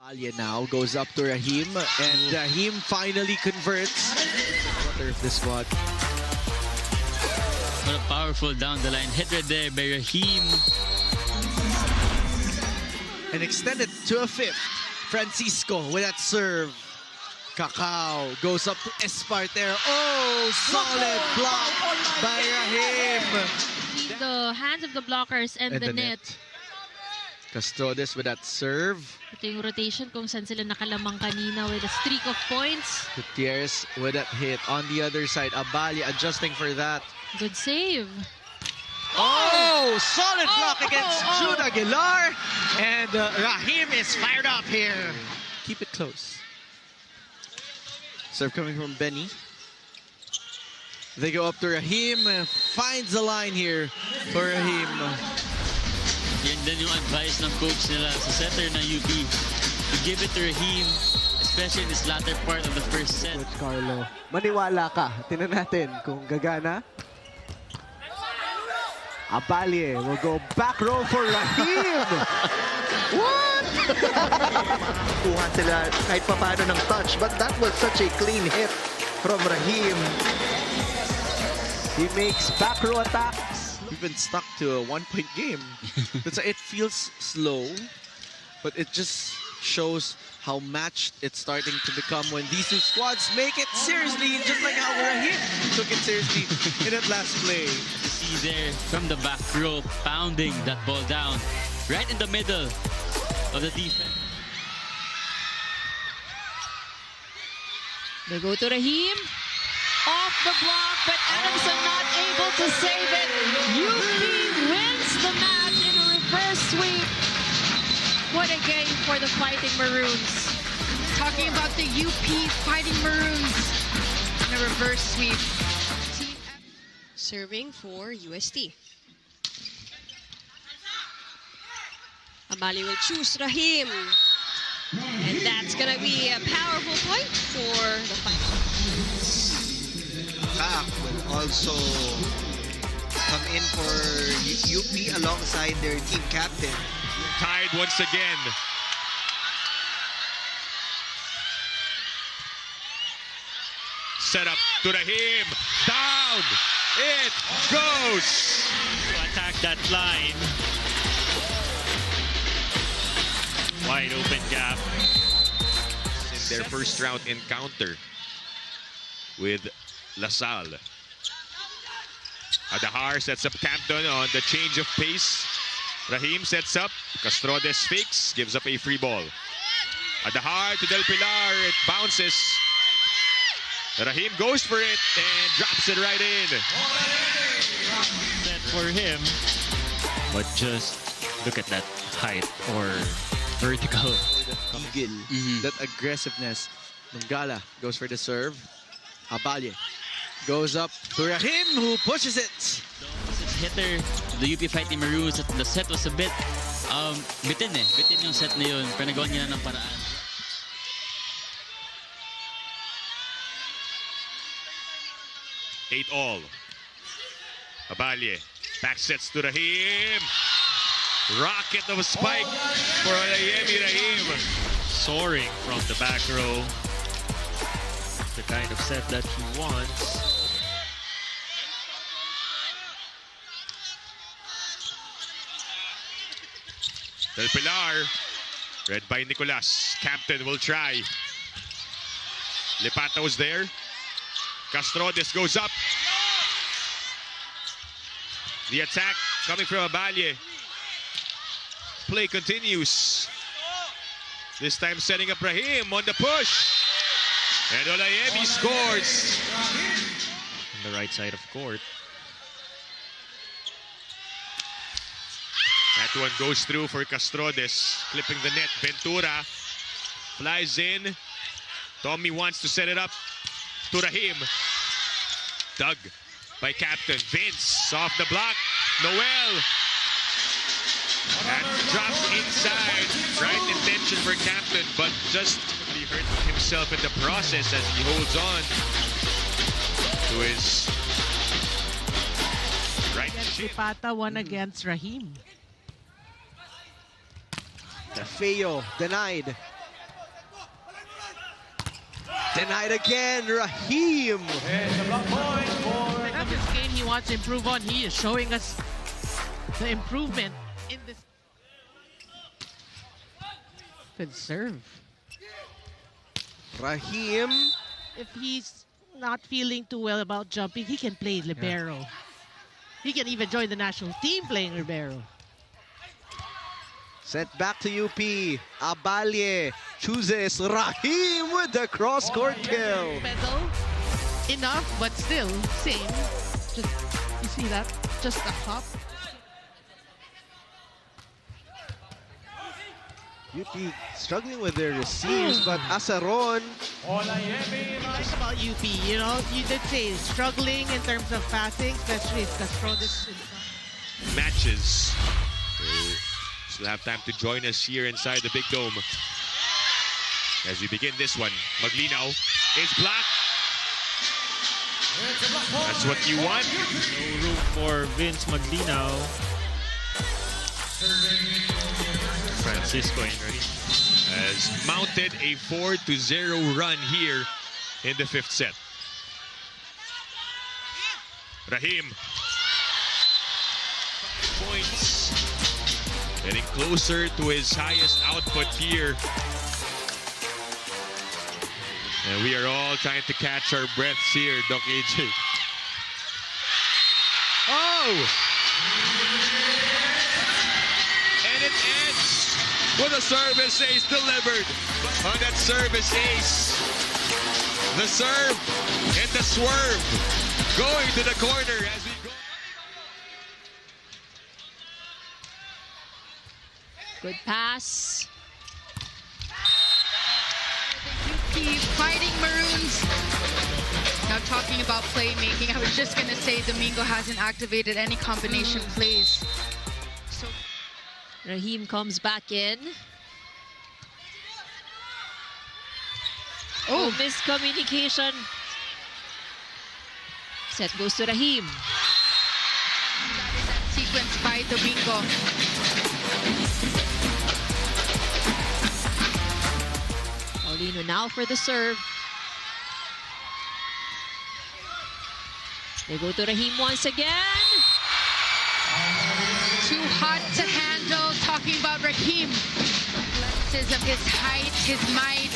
Alia now goes up to Raheem, and Raheem finally converts. Quarter of the squad. What a powerful down the line hit right there by Raheem. And extended to a fifth. Francisco with that serve. Cacao goes up to Espartero. Oh, solid block by Raheem. The hands of the blockers and the net. Castrodes with that serve. Ito yung rotation kung saan sila nakalamang kanina with a streak of points. Gutierrez with that hit. On the other side, Abali adjusting for that. Good save. Oh, solid block against Jude Aguilar. And Raheem is fired up here. Keep it close. Serve coming from Benny. They go up to Raheem. Finds the line here for Raheem. Yan din yung advice ng coach nila sa setter ng UP. To give it to Raheem, especially in this latter part of the first set. Coach Carlo, maniwala ka. Tingnan natin kung gagana. Abalye will go back row for Raheem. What? Kuha sila kahit paano ng touch, but that was such a clean hit from Raheem. He makes back row attacks. We've been stuck to a one-point game. It feels slow, but it just shows how matched it's starting to become when these two squads make it seriously, just like how Raheem took it seriously in that last play. You see there from the back row, pounding that ball down right in the middle of the defense. They go to Raheem. Off the block, but Adamson not able to save it. UP wins the match in a reverse sweep. What a game for the Fighting Maroons. Talking about the UP Fighting Maroons in a reverse sweep. Serving for UST. Abali will choose Raheem. And that's going to be a powerful point for the Fighting. Will also come in for UP alongside their team captain. Tied once again. Set up to Raheem. Down. It goes. To attack that line. Wide open gap. In their first round encounter with LaSalle. Adahar sets up Campton on the change of pace. Raheem sets up. Castrodes fakes, gives up a free ball. Adahar to Del Pilar. It bounces. Raheem goes for it and drops it right in. Set for him. But just look at that height or vertical. Eagle, that aggressiveness. Mungala goes for the serve. Abalye goes up to Raheem, who pushes it. Hitter, the UP Fighting Maroons, at the set was a bit bitin eh. Bitin yung set na yun. Pero nagawa niya ng paraan. Eight all. Abalye back sets to Raheem. Rocket of a spike for Olayemi Raheem. Soaring from the back row. The kind of set that he wants. Del Pilar, read by Nicolas. Campton will try. Lipata was there. Castrodes goes up. The attack coming from Abalye. Play continues. This time setting up Raheem on the push. And Olayemi scores. On the right side of court. That one goes through for Castrodes. Clipping the net. Ventura flies in. Tommy wants to set it up to Raheem. Dug by Captain. Vince off the block. Noel. And drops inside. Right intention for Captain, but just he hurt himself in the process as he holds on to his right shin. Pata won against Raheem. Feo denied. Denied again, Raheem. Not just game he wants to improve on, he is showing us the improvement in this. Good serve. Raheem. If he's not feeling too well about jumping, he can play libero. He can even join the national team playing libero. Sent back to UP. Abalye chooses Raheem with the cross-court kill. Pedal enough, but still same. Just you see that? Just a hop. UP struggling with their receives, but Asaron. Nice about UP, you know, you did say struggling in terms of passing, especially if Castro this Matches. Still have time to join us here inside the Big Dome. As we begin this one, Maglinaw is blocked. That's what you want. No room for Vince Maglinaw. Francisco Has mounted a 4-0 run here in the 5th set. Raheem. 5 points. Getting closer to his highest output here. And we are all trying to catch our breaths here, Doc AJ. Oh! And it ends with a service ace delivered on that service ace. The serve and the swerve going to the corner as we go. Good pass. The UP Fighting Maroons. Now talking about playmaking, I was just going to say Domingo hasn't activated any combination plays. So Raheem comes back in. Oh, miscommunication. Set goes to Raheem. that is that sequence by Domingo. Paulino now for the serve. They go to Raheem once again. Too hot to handle. Talking about Raheem. Athleticism, his height, his might.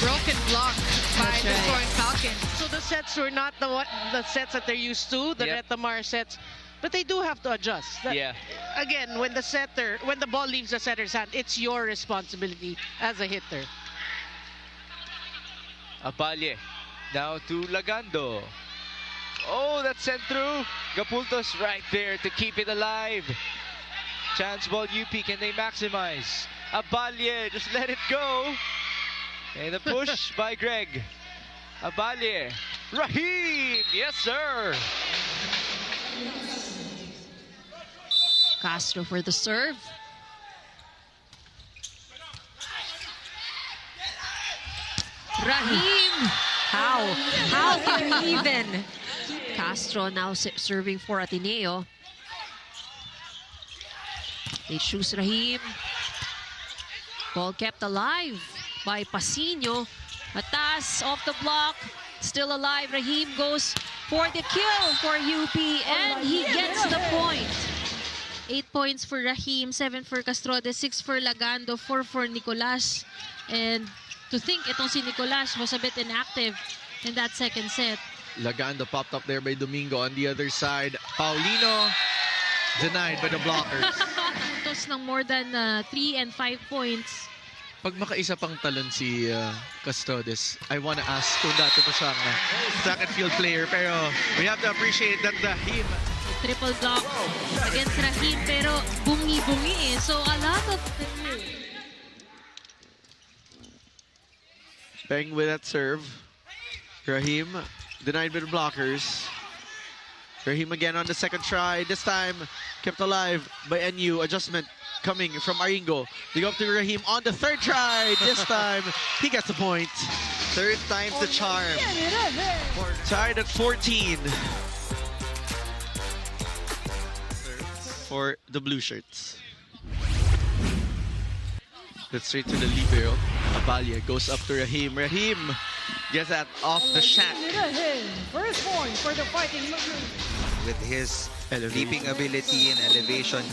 Broken block by That's the right. scoring Falcon. So the sets were not the sets that they're used to, the Retamar sets, but they do have to adjust. Again, when the ball leaves the setter's hand, it's your responsibility as a hitter. Abalye now to Lagando. Oh, that's sent through. Gapultos right there to keep it alive. Chance ball UP, can they maximize? Abalye, just let it go. And the push by Greg. Abalye. Raheem, yes sir. Castro for the serve. Raheem! How can he even? Castro now serving for Ateneo. They choose Raheem. Ball kept alive by Pasino. Atas off the block. Still alive. Raheem goes for the kill for UP and he gets the point. 8 points for Raheem, 7 for Castrode, 6 for Lagando, 4 for Nicolas. And to think itong si Nicolas was a bit inactive in that second set. Lagando popped up there by Domingo on the other side. Paulino denied by the blockers. Puntos ng more than 3 and 5 points. Pag makaisa pang talon si Custodes, I wanna ask kung dati pa siyang track and field player, pero we have to appreciate that Raheem Triple block against Raheem, pero bungi-bungi eh. So a lot of... pairing with that serve. Raheem denied by the blockers. Raheem again on the second try. This time kept alive by NU. Adjustment coming from Aringo. They go up to Raheem on the third try. This time he gets the point. Third time's the charm. Tied at 14 for the blue shirts. Let's straight to the libero. Abalia goes up to Raheem. Raheem gets that off the shack. First point for the Fighting Maroons. With his leaping ability and elevation,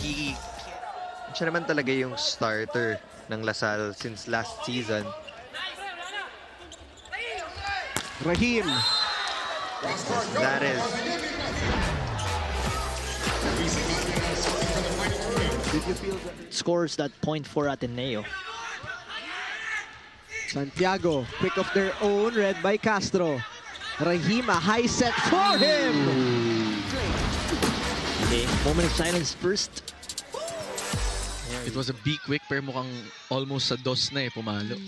siya naman talaga yung starter ng Lasal since last season. Raheem. That is. Did you feel that? Scores that point for Ateneo. Santiago, quick of their own, read by Castro. Raheem, a high set for him. Okay, moment of silence first. It was a big quick pero mukhang almost sa dos na pumalo.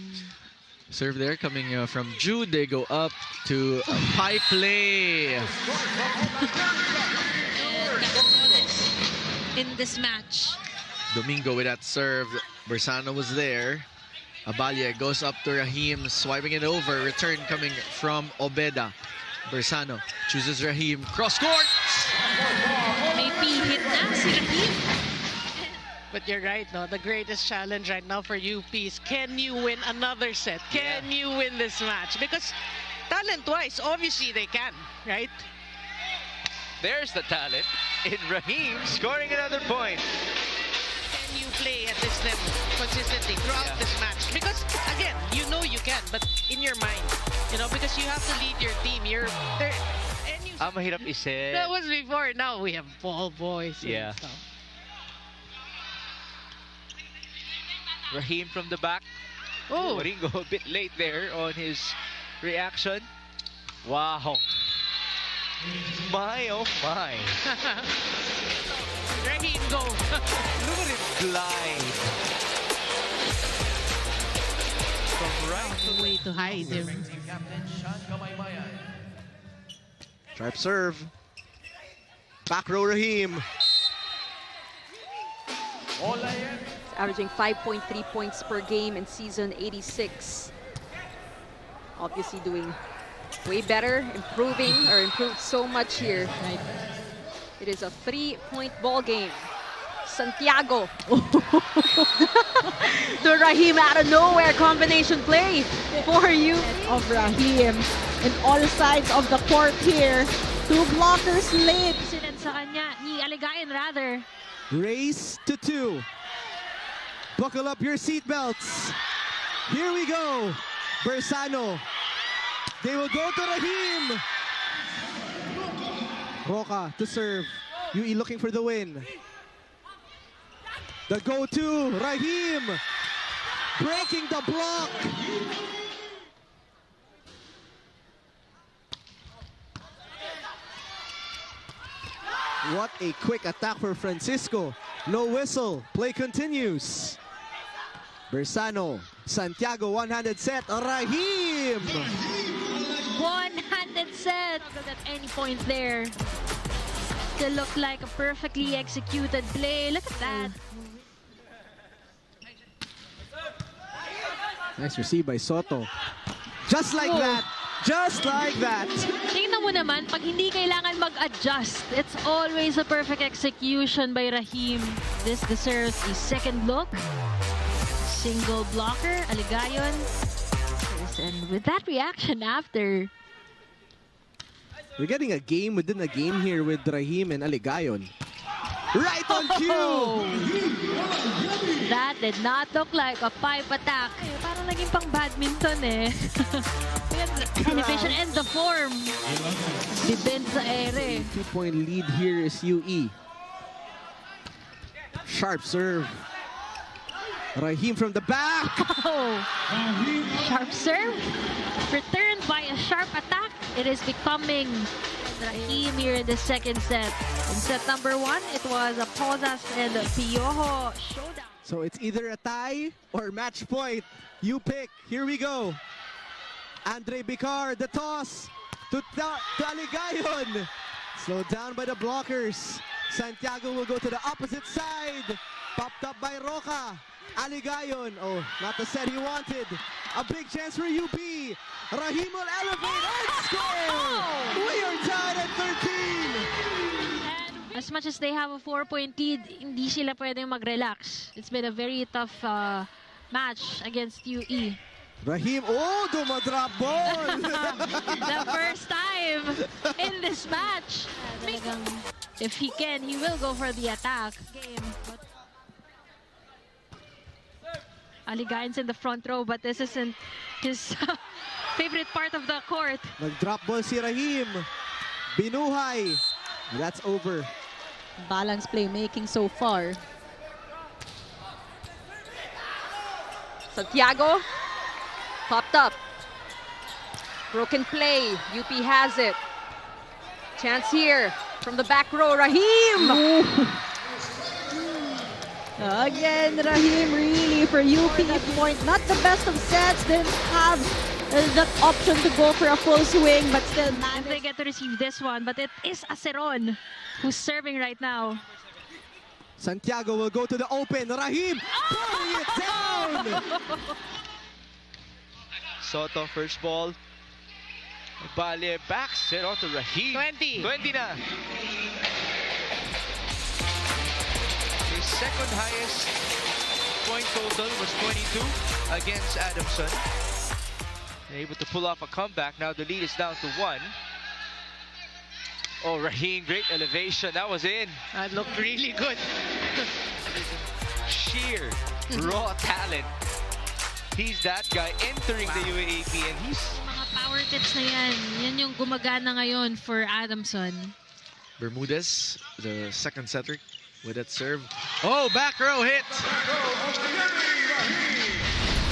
Serve there coming from Jude. They go up to a high play. In this match. Domingo with that serve. Bersano was there. Abalia goes up to Raheem, swiping it over. Return coming from Obeda. Bersano chooses Raheem. Cross court! May hit na si Raheem. But you're right, no? The greatest challenge right now for UP is, can you win another set? Can you win this match? Because talent-wise, obviously they can, right? There's the talent in Raheem scoring another point. Can you play at this level consistently throughout this match? Because, again, you know you can, but in your mind, you know, because you have to lead your team. You're there. Mahirap iset. That was before. Now we have ball boys. Yeah. Raheem from the back. Oh, Ringo a bit late there on his reaction. Wow. My, oh my. Raheem, go. Look at him glide. From right way to hide him. Sharp serve. Back row Raheem. Averaging 5.3 points per game in season 86. Obviously doing way better, improved so much here. Right. It is a 3-point ball game. Santiago. The Raheem out of nowhere combination play for you. Of Raheem in all sides of the court here. 2 blockers late. Sinad sa kanya, ni Aligayan rather. Race to 2. Buckle up your seatbelts. Here we go. Bersano. They will go to Raheem. Roca to serve. UE looking for the win. The go-to, Raheem. Breaking the block. What a quick attack for Francisco. No whistle. Play continues. Bersano, Santiago, one-handed set, Raheem! One-handed set at any point there. Still looked like a perfectly executed play. Look at that. Nice receive by Soto. Just like that. Just like that. Tingnan mo naman, pag hindi kailangan mag-adjust, it's always a perfect execution by Raheem. This deserves a second look. Single blocker, Aligayon. And with that reaction after. We're getting a game within a game here with Raheem and Aligayon. Right on cue! That did not look like a pipe attack. Parang naging pang badminton eh. Elevation and the form. Dibend sa ere. 2-point lead here is UE. Sharp serve. Raheem from the back. Oh. Sharp serve. Returned by a sharp attack. It is becoming Raheem here in the second set. In set number 1, it was a Pozas and Piojo showdown. So it's either a tie or match point. You pick. Here we go. Andre Bicar, the toss to Aligayon. Slowed down by the blockers. Santiago will go to the opposite side. Popped up by Roca. Aligayon. Oh, not the set he wanted. A big chance for UP. Raheem will elevate and score. We are tied at 13. As much as they have a 4-point lead, hindi sila pwedeng mag-relax. It's been a very tough match against UE. Raheem, oh, dumadrop ball! The first time in this match. Talagang, if he can, he will go for the attack. Game. Aligayan's in the front row, but this isn't his favorite part of the court. Nag-drop ball si Raheem. Binuhay. That's over. Balanced playmaking so far. Santiago popped up. Broken play. UP has it. Chance here from the back row. Raheem! Again, Raheem really for UP point. Not the best of sets. Didn't have that option to go for a full swing, but still If they get to receive this one, but it is Aceron who's serving right now. Santiago will go to the open. Raheem pulling it down. Soto, first ball. Bale backs it onto Raheem. 20 na. His second highest point total was 22 against Adamson. Able to pull off a comeback. Now the lead is down to 1. Oh, Raheem, great elevation. That was in. That looked really good. Sheer raw talent. He's that guy entering the UAAP, and he's... Mga power tips na yan. Yan yung gumagana ngayon for Adamson. Bermudez, the second setter with that serve. Oh, back row hit!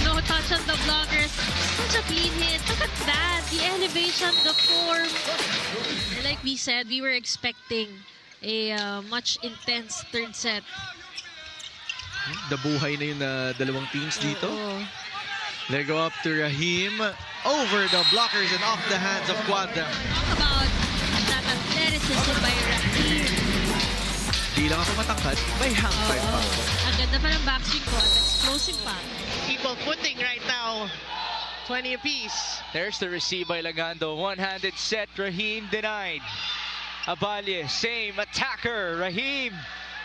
No touch on the blockers. Such a clean hit. Look at that. The elevation, the form. Like we said, we were expecting a much intense third set. Dabuhay na yung dalawang teams dito. They go up to Raheem. Over the blockers and off the hands of Quadra. Talk about that athleticism by Raheem. Di lang ako matangkad, may hang time pa ako. Ang ganda pa ng backswing ko at explosive pa. Equal footing right now. 20 apiece. There's the receive by Lagando. One-handed set. Raheem denied. Abalye, same attacker. Raheem.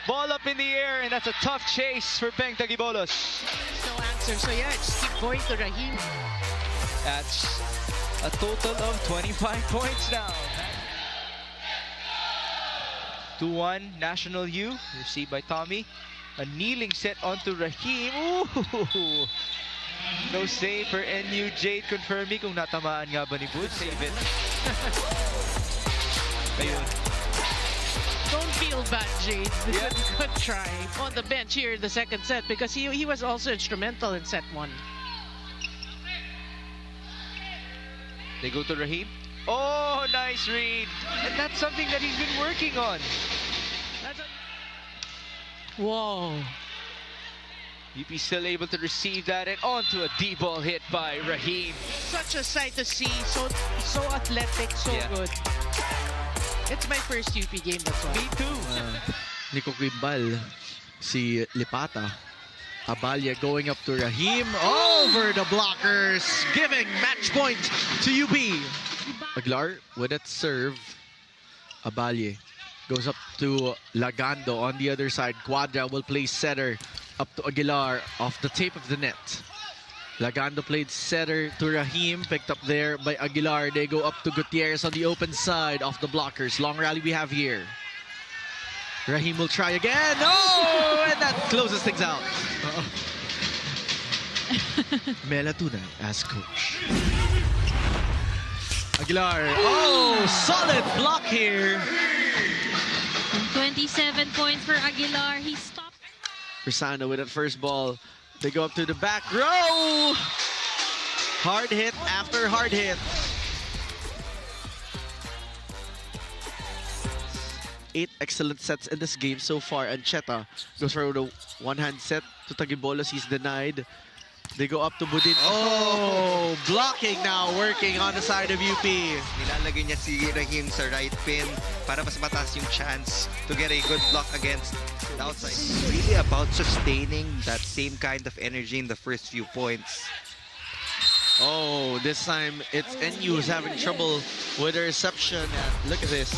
Ball up in the air, and that's a tough chase for Beng Tagibolos. No answer. So yeah, just keep going to Raheem. That's a total of 25 points now. 2-1 National U. Received by Tommy. A kneeling set onto Raheem. Ooh! No save for NU. Jade confirming kung natamaan nga ba ni Bud. Save it. Ayun. Don't feel bad, Jade. Good try on the bench here in the second set because he was also instrumental in set 1. They go to Raheem. Oh, nice read. And that's something that he's been working on. Whoa. UP still able to receive that and onto a deep ball hit by Raheem. Such a sight to see. So athletic, so good. It's my first UP game, that's why. Me too. Nico Quimbal, si Lipata. Abalya going up to Raheem. Over the blockers, giving match point to UP. Aguilar with that serve. Abalye goes up to Lagando on the other side. Quadra will play setter up to Aguilar off the tape of the net. Lagando played setter to Raheem, picked up there by Aguilar. They go up to Gutierrez on the open side off the blockers. Long rally we have here. Raheem will try again. Oh, and that closes things out. Melatuna as coach. Aguilar. Oh, solid block here. 27 points for Aguilar. He stopped. Persano with that first ball. They go up to the back row. Hard hit after hard hit. 8 excellent sets in this game so far. And Cheta goes for the one-hand set to Tagibolos. He's denied. They go up to Budin. Oh, blocking now, working on the side of UP. Nilalagay niya si Raheem sa right pin para mas mataas yung chance to get a good block against the outside. It's really about sustaining that same kind of energy in the first few points. Oh, this time it's NU who's having trouble with the reception. Look at this.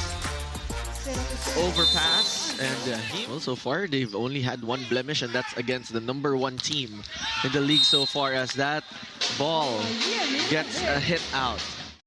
overpass. And well, so far, they've only had one blemish, and that's against the #1 team in the league so far, as that ball gets a hit out.